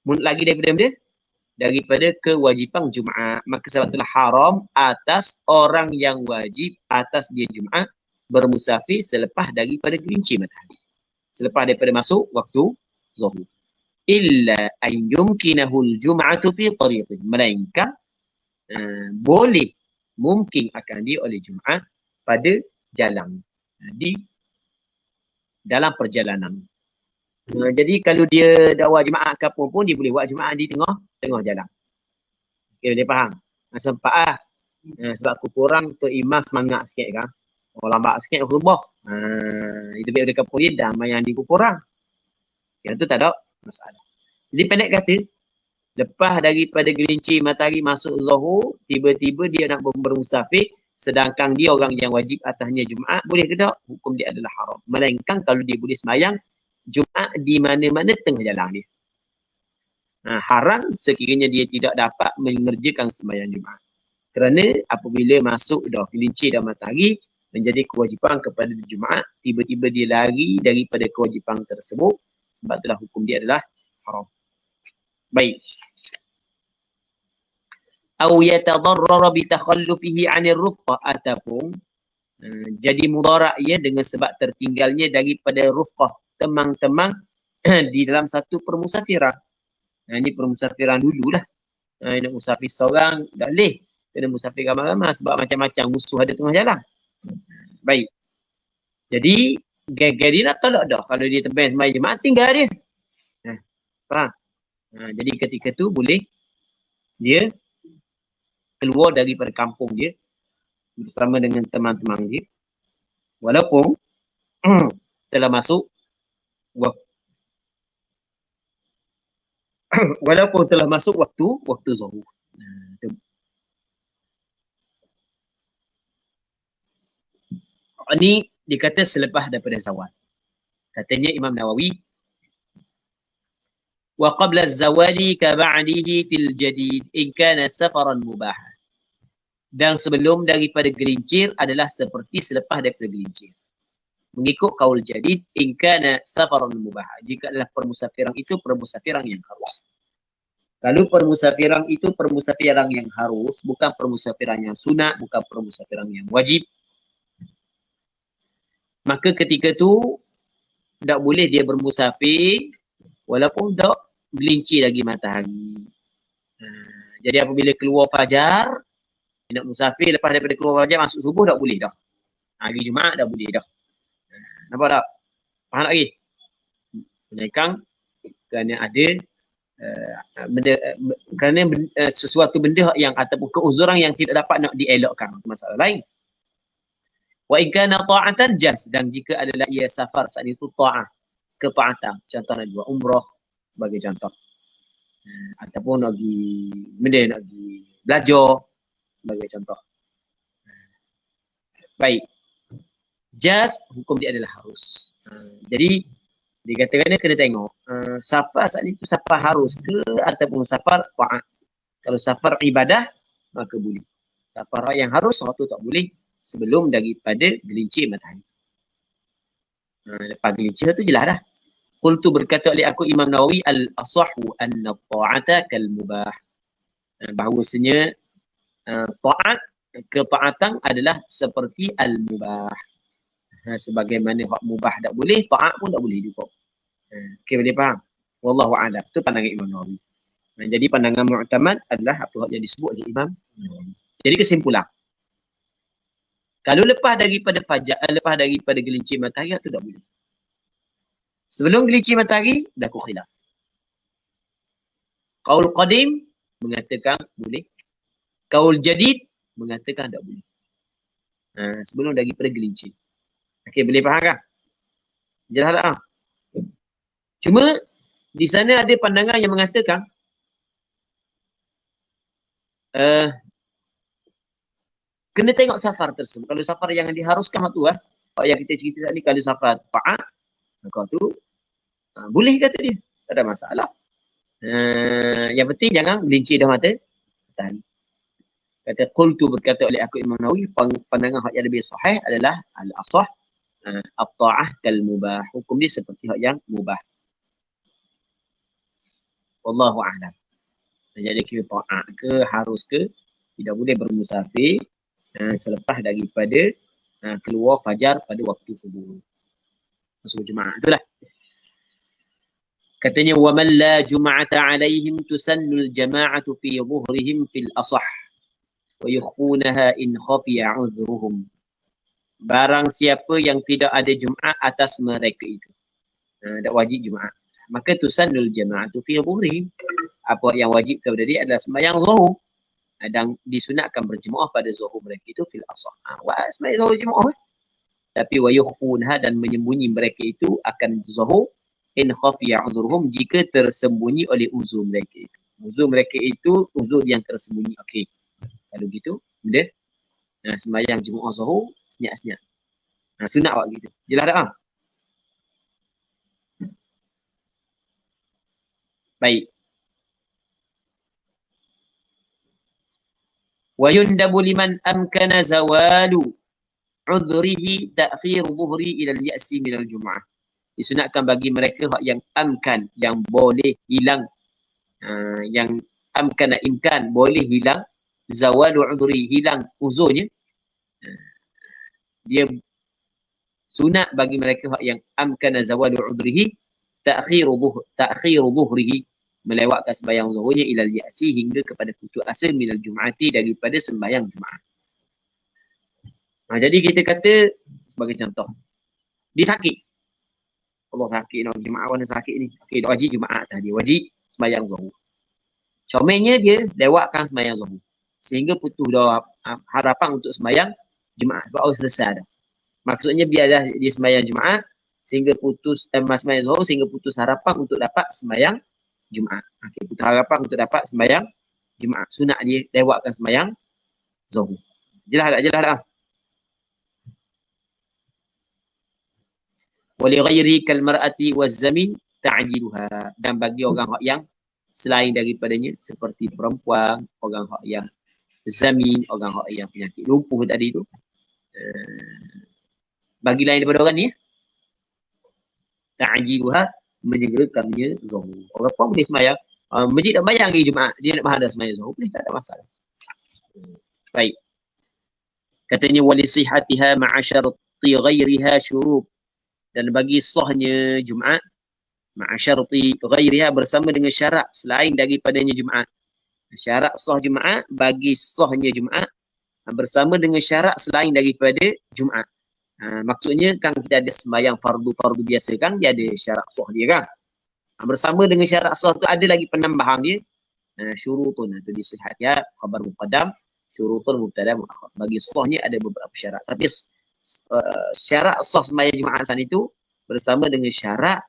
Mu nak lari daripada kewajipan Jumaat. Maka sebab itulah haram atas orang yang wajib atas dia Jumaat bermusafir selepas daripada gelincir matahari. Selepas daripada masuk waktu zuhur. Illa an yumkinahul jum'atu fi tariqih, melainkan boleh, mungkin akan dia oleh Jumaat pada jalan, di dalam perjalanan. Jadi kalau dia dakwah Jumaat ke apa pun dia boleh buat Jumaat di tengah jalan. Okay, dia faham? Sempat lah. Sebab kurang tu imam semangat sikit kan. Lambat sikit berubah. Itu biar dia kapur dia damai yang dikurang. Yang tu tak ada masalah. Jadi pendek kata, lepas daripada gelincir matahari masuk zuhur, tiba-tiba dia nak bermusafir, sedangkan dia orang yang wajib atasnya Jumaat, boleh ke tak? Hukum dia adalah haram. Melainkan kalau dia boleh sembahyang Jumaat di mana-mana tengah jalan dia. Haram sekiranya dia tidak dapat mengerjakan sembahyang Jumaat. Kerana apabila masuk dah gelincir dah matahari, menjadi kewajipan kepada Jumaat, tiba-tiba dia lari daripada kewajipan tersebut, sebab itulah hukum dia adalah haram. Baik. Au yatadarrara bi takhallufihi 'anil rufqah, ataupun jadi mudarat ia dengan sebab tertinggalnya daripada rufqah, teman-teman di dalam satu permusafiran. Ini permusafiran dululah. Nak musafir seorang tak boleh, kena musafir ramai-ramai sebab macam-macam musuh ada tengah jalan. Baik. Jadi gaya dia nak tolak dah kalau dia terbang sembahyang Jumaat, tinggal dia. Faham? Jadi ketika tu boleh dia keluar daripada kampung dia bersama dengan teman-teman dia, walaupun telah masuk waktu zuhur. Ini dikata selepas daripada zawal. Katanya Imam Nawawi, wa qabla az-zawali ka ba'dihi fil jadid in kana safaran mubah. Dan sebelum daripada gelincir adalah seperti selepas daripada gelincir. Mengikut kaul jadid, in kana safaran mubah. Jika adalah permusafiran itu permusafiran yang harus. Kalau permusafiran itu permusafiran yang harus, bukan permusafiran yang sunat, bukan permusafiran yang wajib, maka ketika tu tak boleh dia bermusafir walaupun tak gelincir lagi matahari. Jadi apabila keluar fajar, nak musafir lepas daripada keluar fajar masuk subuh tak boleh dah. Hari Jumaat tak boleh dah. Nampak tak? Faham tak lagi? Menaikkan kerana ada sesuatu benda yang ataupun keuzuran yang tidak dapat nak dielakkan. Masalah lain. Wa in kana ta'atan jaz, dan jika adalah ia safar saat itu ta'ah, ketaatan. Contoh nak buat umrah sebagai contoh. Ataupun nak pergi benda nak pergi belajar sebagai contoh. Baik. Jaz hukum dia adalah harus. Jadi dikatakan kena tengok safar saat itu safar harus ke ataupun safar ta'at. Kalau safar ibadah maka boleh. Safar yang harus waktu tak boleh sebelum daripada gelincir matahari. Lepas gelincir tu jelas dah. Qultu berkata oleh aku Imam Nawawi al-asahhu anna ta'ata kal mubah. Bahawasanya ta'at, ketaatan adalah seperti al-mubah. Sebagaimana hak mubah tak boleh, ta'at pun tak boleh juga. Okey, boleh faham? Wallahu a'lam. Itu pandangan Imam Nawawi. Jadi pandangan mu'tamad adalah apa yang disebut oleh Imam Nawawi. Jadi kesimpulan, kalau lepas daripada fajar, lepas daripada gelincir matahari itu tak boleh. Sebelum gelincir matahari, dah khilaf. Qaul qadim mengatakan boleh. Qaul jadid mengatakan tak boleh. Sebelum daripada gelincir. Okey, boleh faham kan? Jelas tak? Cuma di sana ada pandangan yang mengatakan kena tengok safar tersebut. Kalau safar yang diharuskan waktu yang kita cerita tadi, kalau safar ta'at, maka tu boleh kata dia. Tak ada masalah. Yang penting jangan gelincir dah mata. Kata qultu berkata oleh aku Imam Nawawi, pandangan hak yang lebih sahih adalah al-asah at-ta'ah kal mubah. Hukum dia seperti hak yang mubah. Wallahu a'lam. Jadi kira ta'ah ke harus ke tidak boleh bermusafir selepas daripada keluar fajar pada waktu subuh. Masuk Jumaat itulah. Katanya wa man la jum'ata alaihim tusannul jama'atu fi dhuhrihim fil asah wa yukhfunaha in khafiya 'udhruhum. Barang siapa yang tidak ada Jumaat atas mereka itu, tak wajib Jumaat, maka tusannul jama'atu fi dhuhrihim. Apa yang wajib kepada dia adalah sembahyang zuhur, dan disunatkan berjemaah pada zuhur mereka itu fil asah. Sembahyang zuhur jemaah. Tapi wa yukhfunha, dan menyembunyi mereka itu akan zuhur in khafiya 'udhruhum, jika tersembunyi oleh uzur mereka itu. Uzur mereka itu uzur yang tersembunyi. Okey. Kalau gitu, benda sembahyang jemaah zuhur senyap-senyap. Sunat awak gitu. Jelas tak? Baik. Wa yundabu liman amkana zawalu udhrihi ta'khir dhuhri ila al-ya'si min al-jum'ah. Disunatkan bagi mereka yang amkan, yang boleh hilang, yang amkana imkan, boleh hilang, zawalu udhri, hilang uzurnya. Dia sunat bagi mereka yang amkana zawalu udhrihi ta'khir dhuhrihi, melewatkan sembahyang zuhurnya ilal ya'si, hingga kepada putus asa minal jum'ati, daripada sembahyang Jumaat. Jadi kita kata sebagai contoh, dia sakit. Allah sakit, nak Jumaat mana sakit ni. Okey, tak wajib Jumaat dah, dia wajib sembahyang zuhur. Comelnya dia lewatkan sembahyang zuhur, sehingga putus dah harapan untuk sembahyang Jumaat, sebab orang selesai dah. Maksudnya biarlah dia sembahyang Jumaat sehingga putus sembahyang zuhur, sehingga putus harapan untuk dapat sembahyang Jumaat. Okey, putus harapan untuk dapat sembahyang Jumaat. Sunat dia lewatkan sembahyang zuhur. Jelas tak? Jelas tak? Wa li ghairi kal mar'ati waz zamin ta'jiluha. Dan bagi orang hak yang selain daripadanya seperti perempuan, orang hak yang zamin, orang hak yang penyakit lumpuh tadi tu. Bagi lain daripada orang ni, ta'jiluha, menyegerakannya zuhur. Orang pun boleh sembahyang. Masjid nak bayang hari Jumaat, dia nak berhadap sembahyang zuhur, boleh, tak ada masalah. Baik. Katanya wali sihatiha ma'a syarti ghairiha syurub. Dan bagi sahnya Jumaat ma'a syarti ghairiha, bersama dengan syarat selain daripadanya Jumaat. Syarat sah Jumaat, bagi sahnya Jumaat bersama dengan syarat selain daripada Jumaat. Maksudnya kan kita ada sembahyang fardu biasa kan, dia ada syarat sah dia kan. Bersama dengan syarat sah tu ada lagi penambahan dia. Syurutun, itu disihat ya, khabar muqaddam, syurutun mubtada muakhar. Bagi sahnya ada beberapa syarat. Tapi syarat sah sembahyang Jumaat sana itu bersama dengan syarat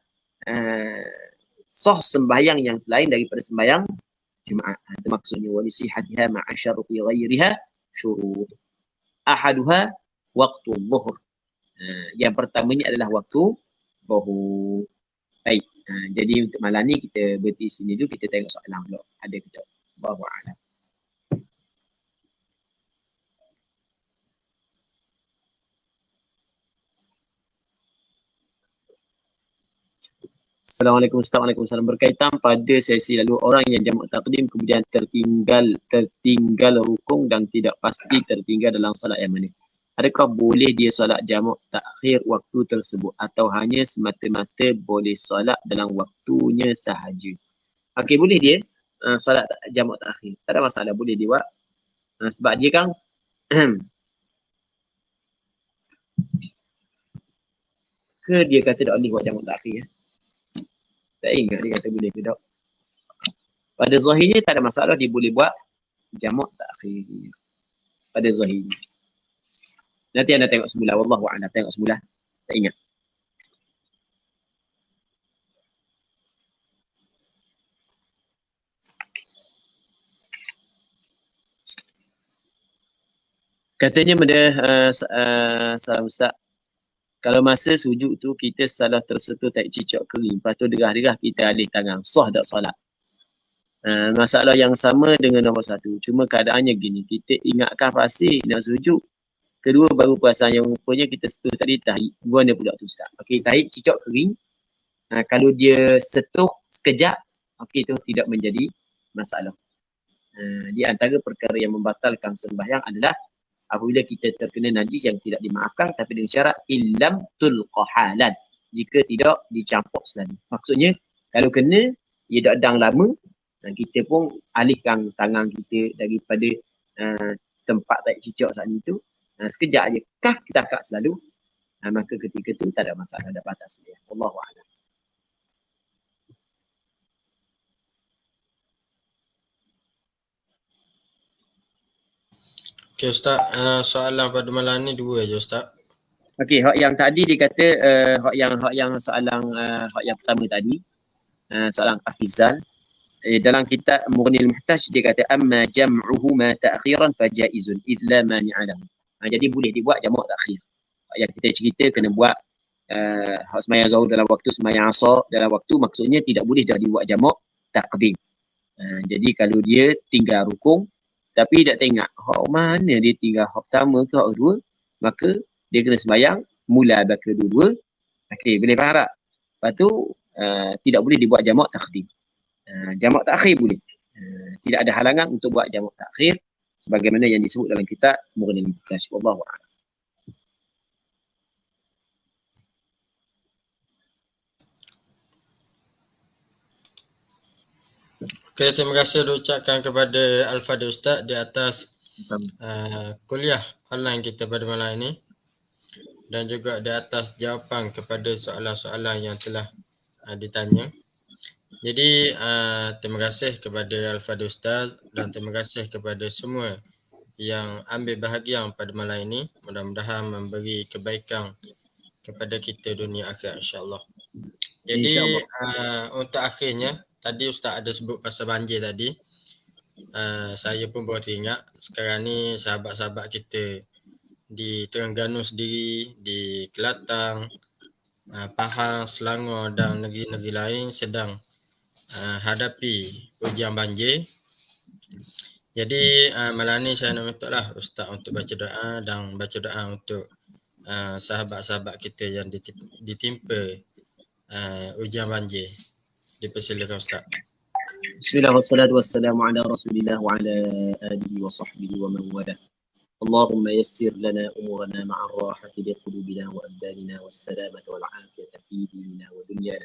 sah sembahyang yang selain daripada sembahyang Jumaat. Itu maksudnya wali sihatiha ma'a syarti ghairiha syurut. Ahaduha waktu zuhur. Yang pertamanya adalah waktu zuhur. Baik. Jadi untuk malam ni kita berhenti sini dulu, kita tengok soalan pula. Ada ke tak? Wallahu a'lam. Assalamualaikum warahmatullahi wabarakatuh. Berkaitan pada sesi lalu, orang yang jamak takdim kemudian tertinggal rukun dan tidak pasti tertinggal dalam solat yang mana. Adakah boleh dia solat jamak takhir waktu tersebut atau hanya semata-mata boleh solat dalam waktunya sahaja? Okey, boleh dia solat jamak takhir. Tak ada masalah, boleh dia buat. Sebab dia kan ke dia kata tak boleh buat jamak takhir ya? Tak ingat dia kata boleh ke tak. Pada zahirnya tak ada masalah, dia boleh buat jamak takhir. Pada zahirnya. Nanti anda tengok semula. Wallahu a'lam. Tengok semula. Tak ingat. Katanya benda salam Ustaz. Kalau masa sujud tu kita salah tersentuh tak cicak kering, lepas tu derah-derah kita alih tangan, sah tak solat? Masalah yang sama dengan nombor satu. Cuma keadaannya gini, kita ingatkan pasti nak sujud. Kedua baru perasaan yang rupanya kita sentuh tadi tahi. Guna pula tu Ustaz. Okey, tahi cicak kering. Kalau dia sentuh sekejap, okey tu tidak menjadi masalah. Di antara perkara yang membatalkan sembahyang adalah apabila kita terkena najis yang tidak dimaafkan tapi dengan syarat illam tulqa halan, jika tidak dicampur selalu. Maksudnya kalau kena ia dah dang lama dan kita pun alihkan tangan kita daripada tempat tarik cicak saat itu, sekejap aja kah kita angkat selalu, maka ketika itu tak ada masalah, ada batas dia. Wallahu a'lam. Okey Ustaz, soalan pada malam ni dua je Ustaz. Okey, hak yang tadi dia kata hak yang soalan hak yang pertama tadi, soalan Afizal, dalam kitab Mughnil Muhtaj dia kata amma jam'uhu ma ta'khiran fajaizun illa mani'a lahu. Jadi boleh dibuat jamak takhir. Yang kita cerita kena buat hak sembahyang zuhur dalam waktu, sembahyang asar dalam waktu, maksudnya tidak boleh dah dibuat jamak takdim. Jadi kalau dia tinggal rukun tapi tak tengok hak mana dia tinggal, hak pertama ke hak kedua, maka dia kena sembahyang mula ke kedua. Okey, boleh faham tak? Lepas tu tidak boleh dibuat jamak takdim. Jamak takhir boleh. Tidak ada halangan untuk buat jamak takhir sebagaimana yang disebut dalam kitab Mughnil Muhtaj. Wallahu a'lam. Okey, terima kasih diucapkan kepada Al-Fadhil Ustaz di atas kuliah online kita pada malam ini dan juga di atas jawapan kepada soalan-soalan yang telah ditanya. Jadi terima kasih kepada Al-Fadhil Ustaz dan terima kasih kepada semua yang ambil bahagian pada malam ini. Mudah-mudahan memberi kebaikan kepada kita dunia akhirat insya-Allah. Jadi untuk akhirnya tadi Ustaz ada sebut pasal banjir tadi. Saya pun baru teringat sekarang ni sahabat-sahabat kita di Terengganu sendiri, di Kelantan, Pahang, Selangor dan negeri-negeri lain sedang hadapi ujian banjir. Jadi malam ni saya nak mintalah Ustaz untuk baca doa dan baca doa untuk sahabat-sahabat kita yang ditimpa ujian banjir. Dipersilakan Ustaz. Bismillah wassalatu wassalamu ala rasulillah wa ala alihi wa sahbihi wa man wala. Allahumma yassir lana umurana ma'ar rahati li qulubina wa abdanina wassalamata wal afiyata fi dinina wa dunyana.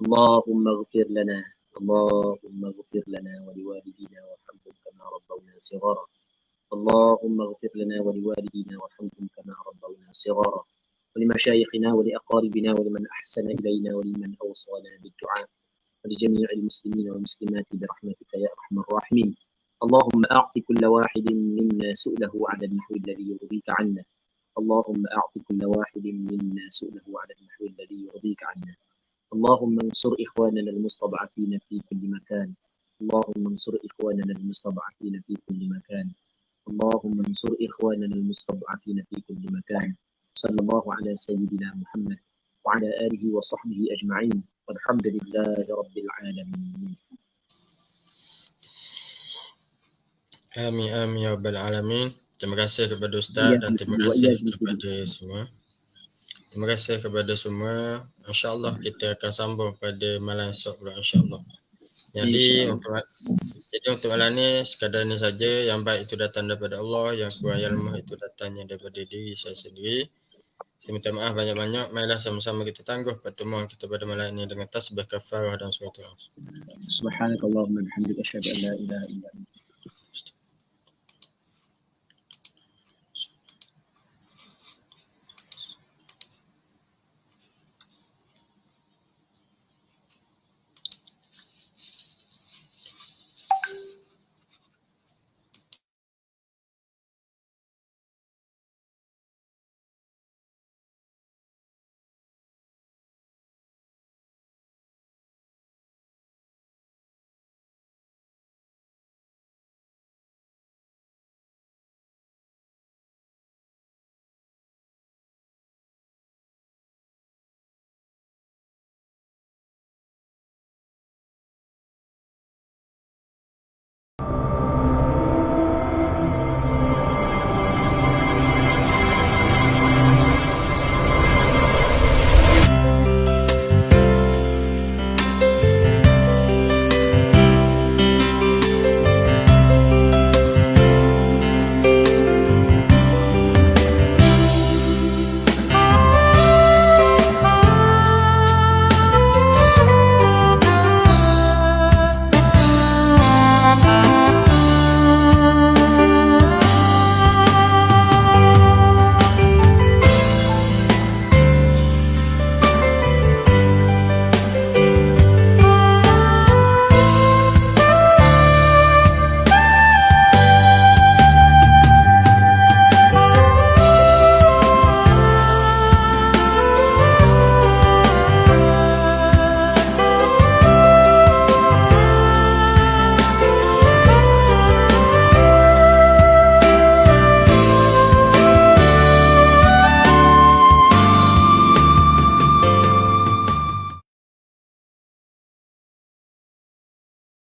Allahumma ighfir lana wa liwalidina warhamhum kama rabbawna shighara. Allahumma ighfir lana wa liwalidina warhamhum kama rabbawna shighara. ولمشايخنا ولأقاربنا ولمن أحسن إلينا ولمن أوصانا بالدعاء ولجميع المسلمين والمسلمات برحمتك يا أرحم الراحمين. اللهم أعط كل واحد منا سؤله على النحو الذي يرضيك عنا. اللهم أعط كل واحد منا سؤله على النحو الذي يرضيك عنا. اللهم انصر إخواننا المستضعفين في كل مكان. اللهم انصر إخواننا المستضعفين في كل مكان. اللهم انصر إخواننا المستضعفين في كل مكان. صلى الله على سيدنا محمد وعلى آله وصحبه أجمعين والحمد لله رب العالمين. Amin amin ya rabbal alamin. Terima kasih kepada Ustaz dan terima kasih kepada semua. Terima kasih kepada semua. InsyaAllah kita akan sambung pada malam esok pula insyaAllah. Jadi untuk malam ni sekadar ni saja. Yang baik itu datang daripada Allah, yang kurang yang lemah itu datangnya daripada diri saya sendiri. Saya minta maaf banyak-banyak. Marilah sama-sama kita tangguh pertemuan kita pada malam ini dengan tasbih kafarah dan surat al-Asr. Subhanakallahumma bihamdika asyhadu an la ilaha illa anta